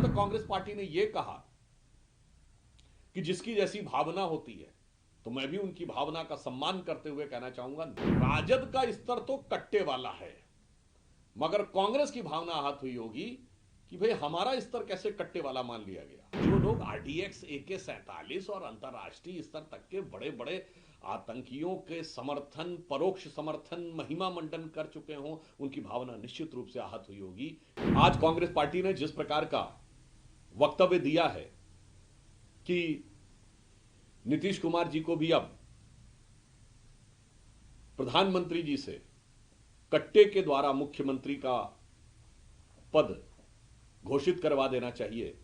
तक कांग्रेस पार्टी ने यह कहा कि जिसकी जैसी भावना होती है, तो मैं भी उनकी भावना का सम्मान करते हुए कहना चाहूंगा, राजद का स्तर तो कट्टे वाला है, मगर कांग्रेस की भावना आहत हुई होगी कि भाई हमारा स्तर कैसे कट्टे वाला मान लिया गया। जो लोग RDX AK-47 और अंतरराष्ट्रीय स्तर तक के बड़े बड़े आतंकियों के समर्थन, परोक्ष समर्थन, महिमा मंडन कर चुके हों, उनकी भावना निश्चित रूप से आहत हुई होगी। आज कांग्रेस पार्टी ने जिस प्रकार का वक्तव्य दिया है कि नीतीश कुमार जी को भी अब प्रधानमंत्री जी से कट्टे के द्वारा मुख्यमंत्री का पद घोषित करवा देना चाहिए।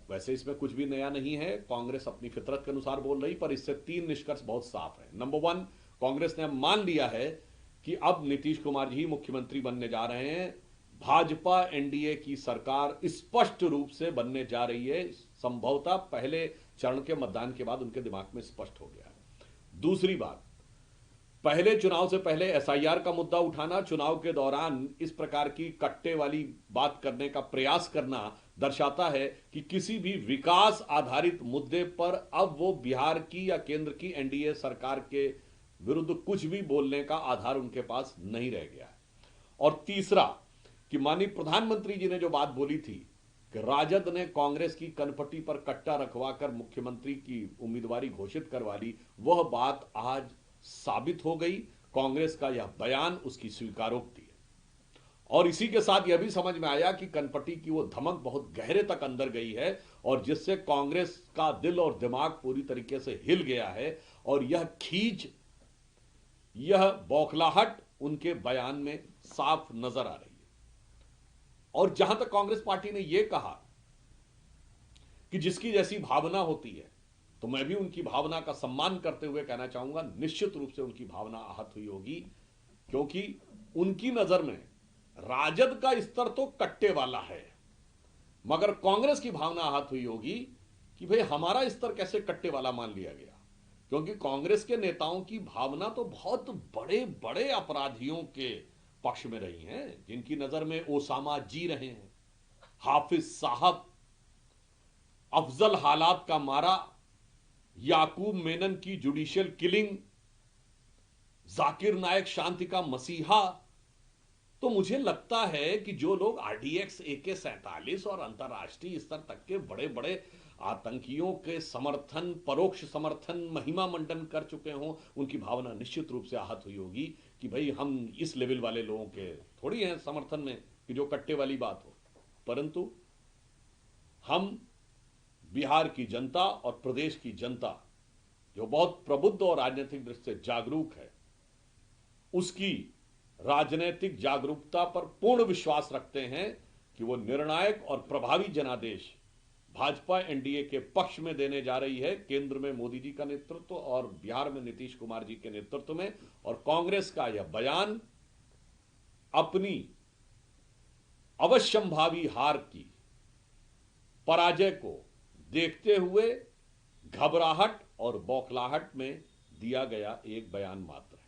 वैसे इसमें कुछ भी नया नहीं है, कांग्रेस अपनी फितरत के अनुसार बोल रही, पर इससे 3 निष्कर्ष बहुत साफ है। नंबर 1, कांग्रेस ने मान लिया है कि अब नीतीश कुमार जी मुख्यमंत्री बनने जा रहे हैं। भाजपा NDA की सरकार स्पष्ट रूप से बनने जा रही है, संभवतः पहले चरण के मतदान के बाद उनके दिमाग में स्पष्ट हो गया है। दूसरी बात, पहले चुनाव से पहले SIR का मुद्दा उठाना, चुनाव के दौरान इस प्रकार की कट्टे वाली बात करने का प्रयास करना दर्शाता है कि किसी भी विकास आधारित मुद्दे पर अब वो बिहार की या केंद्र की NDA सरकार के विरुद्ध कुछ भी बोलने का आधार उनके पास नहीं रह गया है। और तीसरा कि माननीय प्रधानमंत्री जी ने जो बात बोली थी कि राजद ने कांग्रेस की कनपट्टी पर कट्टा रखवाकर मुख्यमंत्री की उम्मीदवारी घोषित करवा ली, वह बात आज साबित हो गई। कांग्रेस का यह बयान उसकी स्वीकारोक्ति है। और इसी के साथ यह भी समझ में आया कि कनपट्टी की वो धमक बहुत गहरे तक अंदर गई है और जिससे कांग्रेस का दिल और दिमाग पूरी तरीके से हिल गया है और यह खींच, यह बौखलाहट उनके बयान में साफ नजर आ रही है। और जहां तक कांग्रेस पार्टी ने यह कहा कि जिसकी जैसी भावना होती है, तो मैं भी उनकी भावना का सम्मान करते हुए कहना चाहूंगा, निश्चित रूप से उनकी भावना आहत हुई होगी, क्योंकि उनकी नजर में राजद का स्तर तो कट्टे वाला है, मगर कांग्रेस की भावना आहत हुई होगी कि भाई हमारा स्तर कैसे कट्टे वाला मान लिया गया। क्योंकि कांग्रेस के नेताओं की भावना तो बहुत बड़े बड़े अपराधियों के पक्ष में रही है, जिनकी नजर में ओसामा जी रहे हैं, हाफिज साहब, अफजल हालात का मारा, याकूब मेनन की जुडिशियल किलिंग, जाकिर नायक शांति का मसीहा। तो मुझे लगता है कि जो लोग RDX AK-47 और अंतरराष्ट्रीय स्तर तक के बड़े बड़े आतंकियों के समर्थन, परोक्ष समर्थन, महिमा मंडन कर चुके हों, उनकी भावना निश्चित रूप से आहत हुई होगी कि भाई हम इस लेवल वाले लोगों के थोड़ी हैं समर्थन में कि जो कट्टे वाली बात हो। परंतु हम बिहार की जनता और प्रदेश की जनता जो बहुत प्रबुद्ध और राजनीतिक दृष्टि से जागरूक है, उसकी राजनीतिक जागरूकता पर पूर्ण विश्वास रखते हैं कि वो निर्णायक और प्रभावी जनादेश भाजपा NDA के पक्ष में देने जा रही है। केंद्र में मोदी जी का नेतृत्व और बिहार में नीतीश कुमार जी के नेतृत्व में। और कांग्रेस का यह बयान अपनी अवश्यंभावी हार की, पराजय को देखते हुए घबराहट और बौखलाहट में दिया गया एक बयान मात्र है।